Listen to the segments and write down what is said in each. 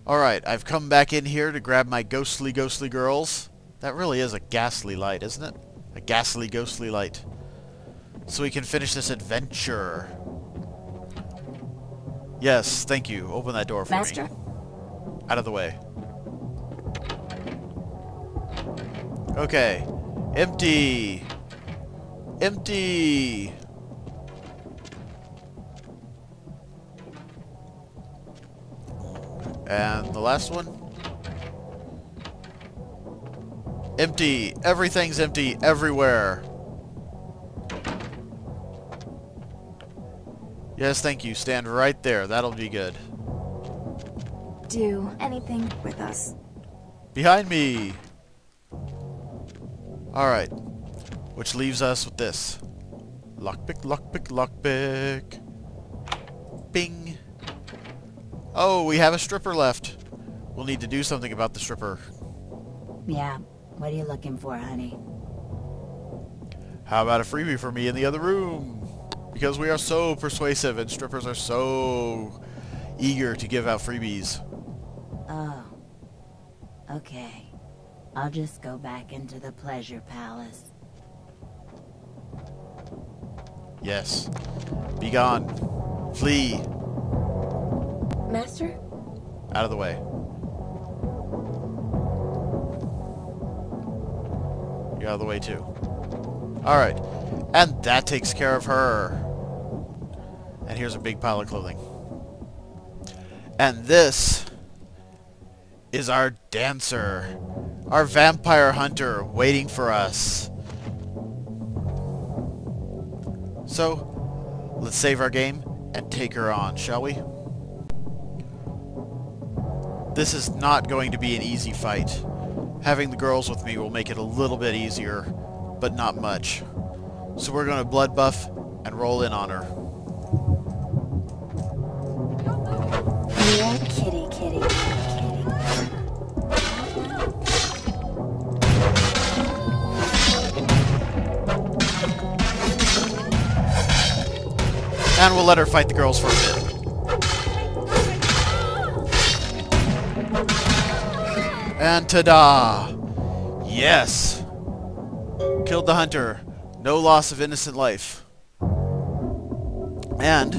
Alright, I've come back in here to grab my ghostly girls. That really is a ghastly light, isn't it? A ghastly, ghostly light. So we can finish this adventure. Yes, thank you. Open that door for Master. me. Out of the way. Okay. Empty! Empty! And the last one? Empty! Everything's empty everywhere! Yes, thank you. Stand right there. That'll be good. Do anything with us. Behind me! Alright. Which leaves us with this. Lockpick, lockpick, lockpick. Bing! Oh, we have a stripper left. We'll need to do something about the stripper. Yeah. What are you looking for, honey? How about a freebie for me in the other room? Because we are so persuasive and strippers are so eager to give out freebies. Oh. Okay. I'll just go back into the pleasure palace. Yes. Be gone. Flee. Master? Out of the way. You're out of the way too. Alright. And that takes care of her. And here's a big pile of clothing. And this is our dancer. Our vampire hunter waiting for us. So, let's save our game and take her on, shall we? This is not going to be an easy fight. Having the girls with me will make it a little bit easier, but not much. So we're going to blood buff and roll in on her. Yeah, kitty, kitty, kitty. And we'll let her fight the girls for a bit. And ta-da! Yes! Killed the hunter. No loss of innocent life. And,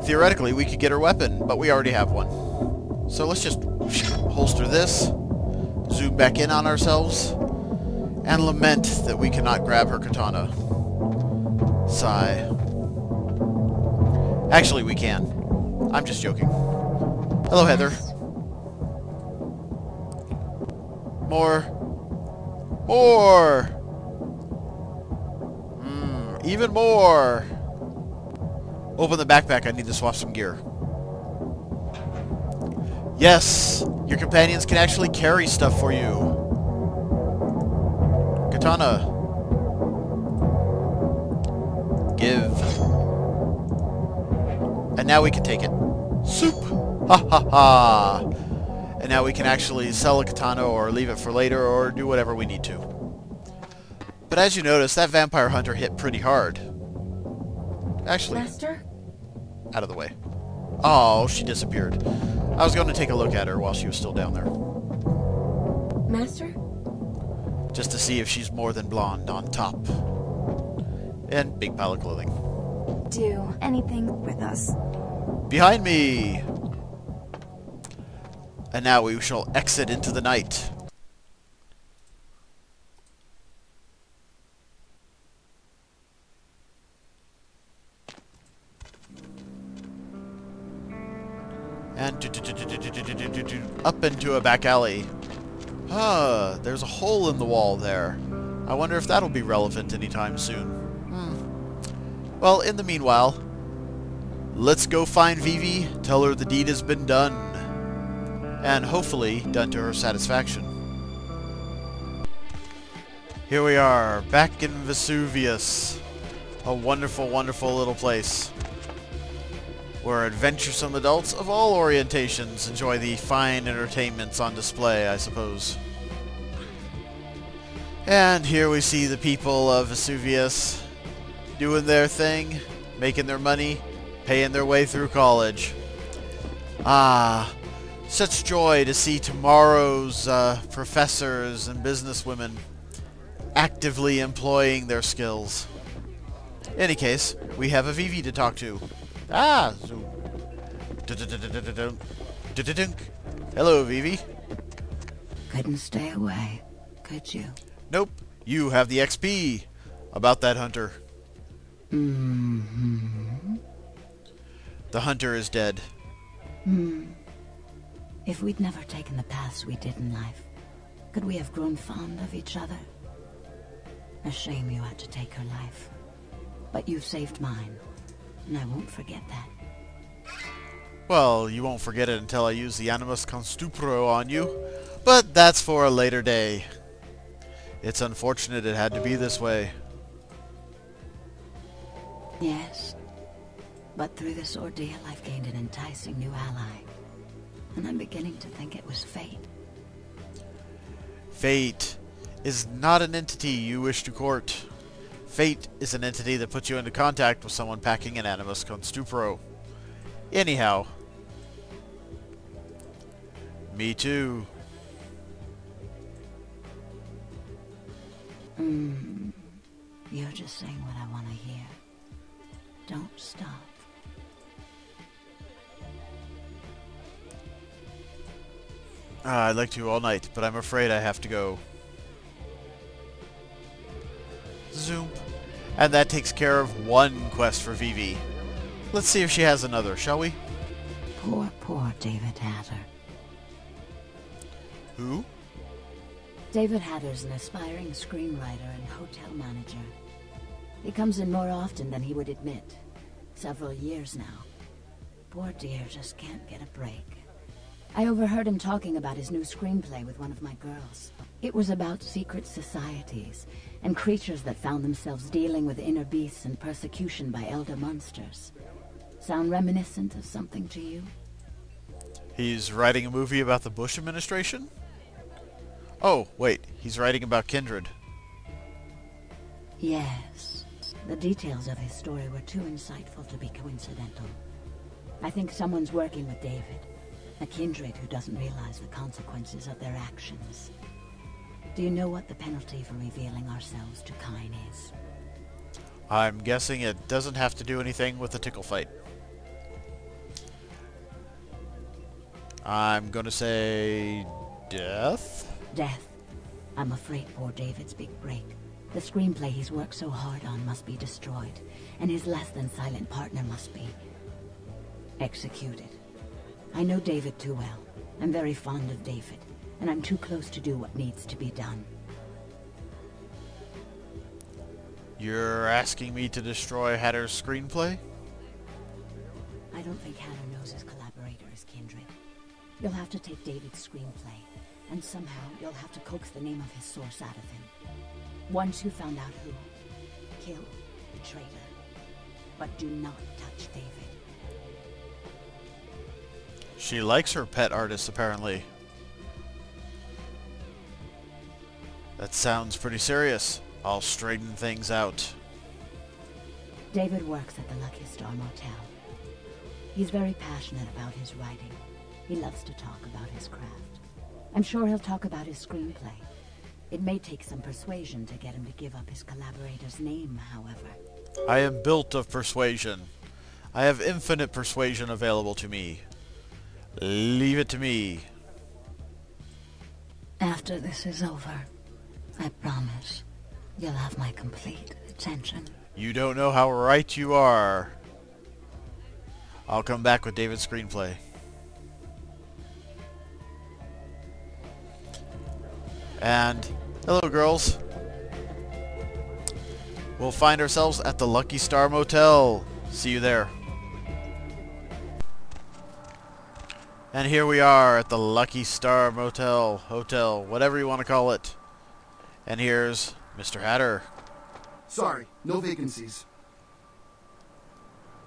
theoretically, we could get her weapon, but we already have one. So let's just holster this, zoom back in on ourselves, and lament that we cannot grab her katana. Sigh. Actually, we can. I'm just joking. Hello, Heather. More. More! Even more! Open the backpack. I need to swap some gear. Yes! Your companions can actually carry stuff for you. Katana. Give. And now we can take it. Soup! Ha ha ha! And now we can actually sell a katana or leave it for later or do whatever we need to. But as you notice, that vampire hunter hit pretty hard. Actually, Master? out of the way. Oh, she disappeared. I was going to take a look at her while she was still down there. Master? Just to see if she's more than blonde on top. And big pile of clothing. Do anything with us. Behind me! And now we shall exit into the night. And up into a back alley. Huh, there's a hole in the wall there. I wonder if that'll be relevant anytime soon. Well, in the meanwhile, let's go find Vivi, tell her the deed has been done. And hopefully done to her satisfaction. Here we are, back in Vesuvius. A wonderful, wonderful little place. Where adventuresome adults of all orientations enjoy the fine entertainments on display, I suppose. And here we see the people of Vesuvius doing their thing, making their money, paying their way through college. Ah, Such joy to see tomorrow's professors and businesswomen actively employing their skills. In any case, we have a Vivi to talk to. Ah! Hello, Vivi. Couldn't stay away, could you? Nope. You have the XP about that hunter. Mm-hmm. The hunter is dead. If we'd never taken the paths we did in life, could we have grown fond of each other? A shame you had to take her life. But you've saved mine, and I won't forget that. Well, you won't forget it until I use the animus constupro on you, but that's for a later day. It's unfortunate it had to be this way. Yes, but through this ordeal I've gained an enticing new ally, and I'm beginning to think it was fate. Fate is not an entity you wish to court. Fate is an entity that puts you into contact with someone packing an animus constupro. Anyhow. Me too. You're just saying what I want to hear. Don't stop. I'd like to all night, but I'm afraid I have to go. Zoom. And that takes care of one quest for Vivi. Let's see if she has another, shall we? Poor David Hatter. Who? David Hatter's an aspiring screenwriter and hotel manager. He comes in more often than he would admit. Several years now. Poor dear just can't get a break. I overheard him talking about his new screenplay with one of my girls. It was about secret societies and creatures that found themselves dealing with inner beasts and persecution by elder monsters. Sound reminiscent of something to you? He's writing a movie about the Bush administration? Oh, wait, he's writing about Kindred. Yes. The details of his story were too insightful to be coincidental. I think someone's working with David. A kindred who doesn't realize the consequences of their actions. Do you know what the penalty for revealing ourselves to Kine is? I'm guessing it doesn't have to do anything with the tickle fight. I'm gonna say... death? Death. I'm afraid poor David's big break. The screenplay he's worked so hard on must be destroyed, and his less-than-silent partner must be... executed. I know David too well. I'm very fond of David, and I'm too close to do what needs to be done. You're asking me to destroy Hatter's screenplay? I don't think Hatter knows his collaborator is Kindred. You'll have to take David's screenplay, and somehow you'll have to coax the name of his source out of him. Once you found out who, kill the traitor. But do not touch David. She likes her pet artist, apparently. That sounds pretty serious. I'll straighten things out. David works at the Lucky Star Motel. He's very passionate about his writing. He loves to talk about his craft. I'm sure he'll talk about his screenplay. It may take some persuasion to get him to give up his collaborator's name, however. I am built of persuasion. I have infinite persuasion available to me. Leave it to me. After this is over, I promise you'll have my complete attention. You don't know how right you are. I'll come back with David's screenplay. And, hello girls. We'll find ourselves at the Lucky Star Motel. See you there. And here we are at the Lucky Star Motel, hotel, whatever you want to call it. And here's Mr. Hatter. Sorry, no vacancies.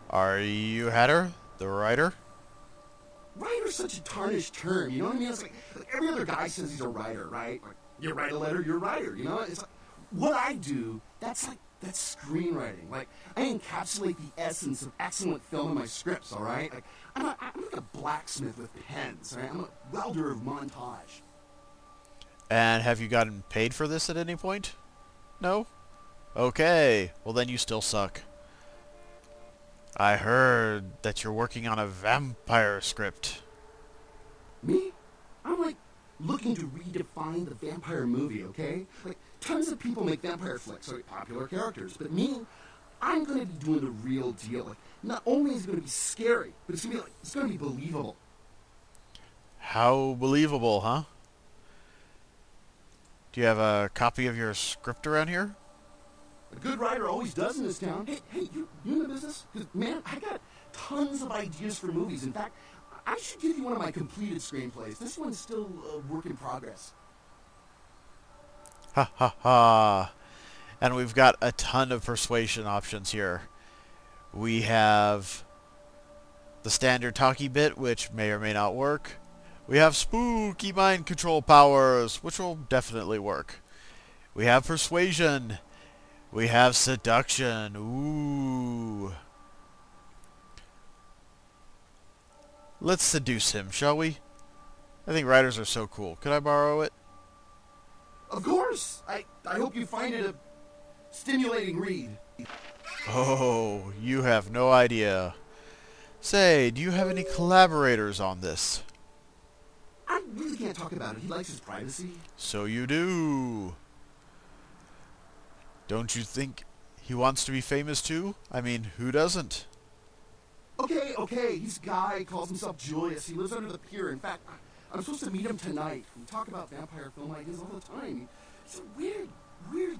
Are you Hatter, the writer? Writer's such a tarnished term, you know what I mean? It's like every other guy says he's a writer, right? Like, you write a letter, you're a writer, you know? It's like, what I do, that's like That's screenwriting. Like, I encapsulate the essence of excellent film in my scripts, alright? Like, I'm like a blacksmith with pens, alright? I'm a welder of montage. And have you gotten paid for this at any point? No? Okay, well then you still suck. I heard that you're working on a vampire script. Me? I'm like looking to redefine the vampire movie, okay? Like, tons of people make vampire flicks, like popular characters, but me, I'm gonna be doing the real deal. Like, not only is it gonna be scary, but it's gonna be believable. How believable, huh? Do you have a copy of your script around here? A good writer always does in this town. Hey, you in the business? 'Cause, man, I got tons of ideas for movies. In fact, I should give you one of my completed screenplays. This one's still a work in progress. Ha ha ha. And we've got a ton of persuasion options here. We have the standard talkie bit, which may or may not work. We have spooky mind control powers, which will definitely work. We have persuasion. We have seduction. Ooh. Let's seduce him, shall we? I think writers are so cool. Could I borrow it? Of course! I hope you find it a stimulating read. Oh, you have no idea. Say, do you have any collaborators on this? I really can't talk about it. He likes his privacy. So you do. Don't you think he wants to be famous too? I mean, who doesn't? Okay. He's a guy, calls himself Julius. He lives under the pier. In fact, I'm supposed to meet him tonight. We talk about vampire film ideas all the time. He's a weird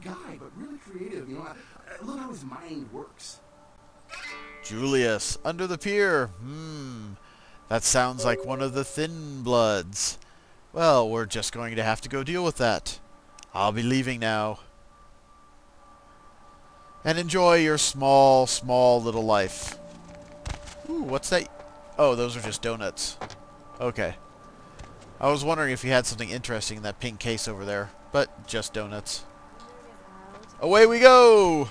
guy, but really creative. You know, I love how his mind works. Julius, under the pier. That sounds like one of the Thin Bloods. Well, we're just going to have to go deal with that. I'll be leaving now. And enjoy your small little life. Ooh, what's that? Oh, those are just donuts. Okay. I was wondering if you had something interesting in that pink case over there, but just donuts. Away we go!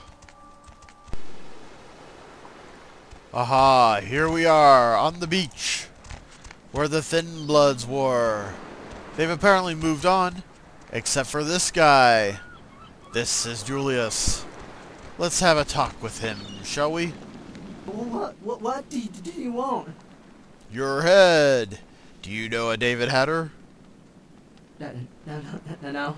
Aha, here we are, on the beach, where the Thin Bloods were. They've apparently moved on, except for this guy. This is Julius. Let's have a talk with him, shall we? What do you want? Your head. Do you know a David Hatter? No.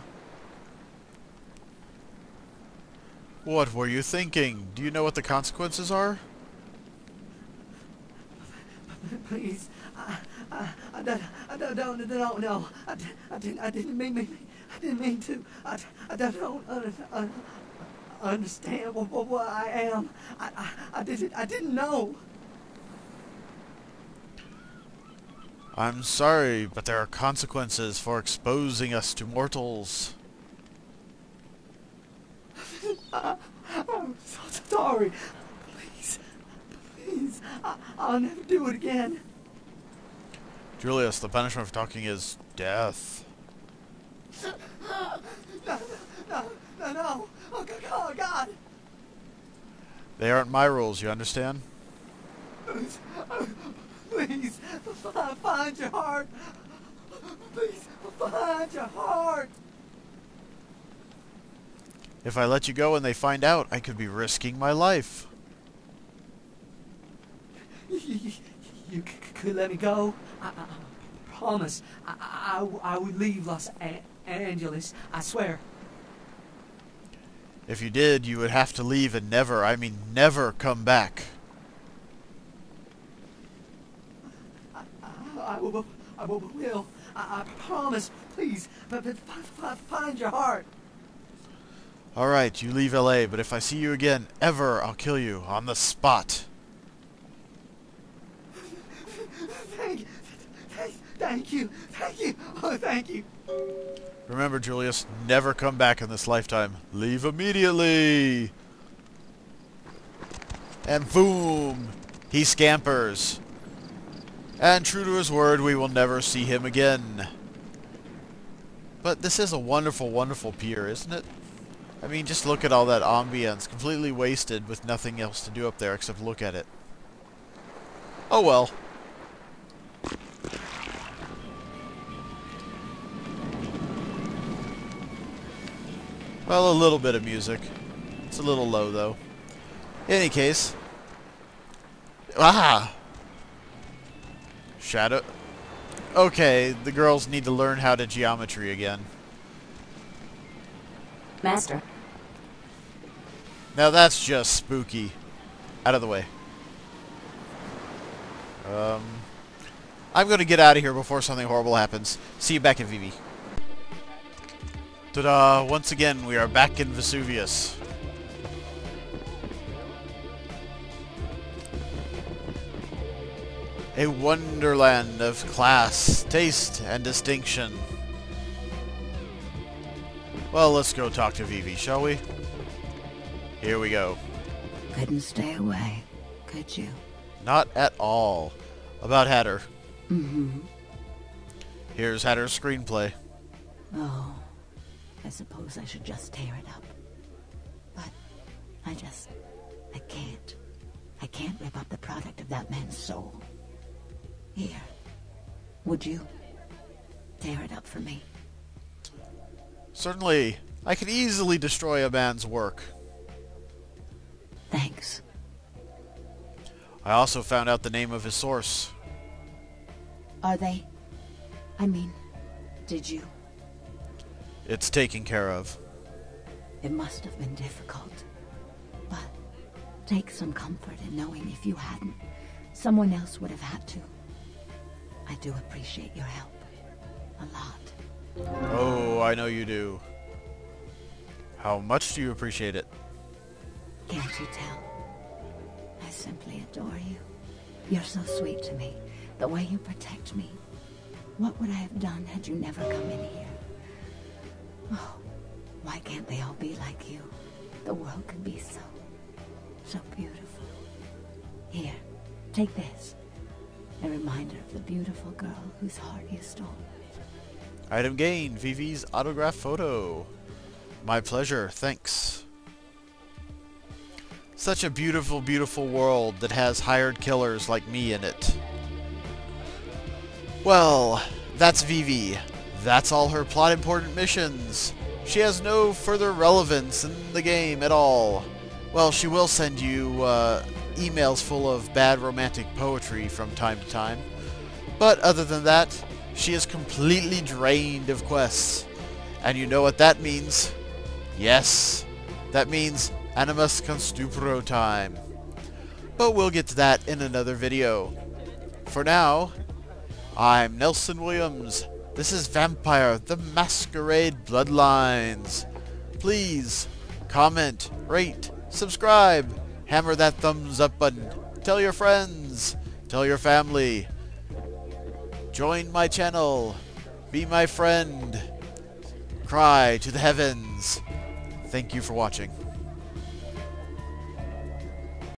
What were you thinking? Do you know what the consequences are? Please, I don't know. I didn't mean to. I don't understand what I am. I didn't know. I'm sorry, but there are consequences for exposing us to mortals. I'm so sorry. Please, I'll never do it again. Julius, the punishment for talking is death. No. Oh, God. They aren't my rules, you understand? Please, find your heart. Please, find your heart. If I let you go and they find out, I could be risking my life. You could let me go. I promise. I would leave Los Angeles. I swear. If you did, you would have to leave and never, I mean never come back. I will. I promise. Please, but find your heart. Alright, you leave LA, but if I see you again, ever, I'll kill you on the spot. Thank you. Oh, thank you. Remember, Julius, never come back in this lifetime. Leave immediately! And boom! He scampers. And true to his word, we will never see him again. But this is a wonderful, wonderful pier, isn't it? I mean, just look at all that ambience, completely wasted with nothing else to do up there except look at it. Oh well. Well, a little bit of music. It's a little low, though. In any case. Ah! Shadow. Okay, the girls need to learn how to geometry again. Master. Now that's just spooky. Out of the way. I'm going to get out of here before something horrible happens. See you back at Vivi. Ta-da! Once again, we are back in Vesuvius. A wonderland of class, taste, and distinction. Well, let's go talk to Vivi, shall we? Here we go. Couldn't stay away, could you? Not at all. About Hatter. Mm-hmm. Here's Hatter's screenplay. Oh, I suppose I should just tear it up. But I can't. I can't rip up the product of that man's soul. Here, would you tear it up for me? Certainly. I could easily destroy a man's work. Thanks. I also found out the name of his source. Are they? I mean, did you? It's taken care of. It must have been difficult. But take some comfort in knowing if you hadn't, someone else would have had to. I do appreciate your help. A lot. Oh, I know you do. How much do you appreciate it? Can't you tell? I simply adore you. You're so sweet to me. The way you protect me. What would I have done had you never come in here? Oh, why can't they all be like you? The world could be so beautiful. Here, take this. A reminder of the beautiful girl whose heart you stole. Item gained. Vivi's autograph photo. My pleasure. Thanks. Such a beautiful, beautiful world that has hired killers like me in it. Well, that's Vivi. That's all her plot important missions. She has no further relevance in the game at all. Well, she will send you emails full of bad romantic poetry from time to time. But other than that, she is completely drained of quests. And you know what that means? Yes, that means Animus Constupro time. But we'll get to that in another video. For now, I'm Nelson Williams. This is Vampire: The Masquerade Bloodlines. Please comment, rate, subscribe, hammer that thumbs up button, tell your friends, tell your family, join my channel, be my friend, cry to the heavens. Thank you for watching.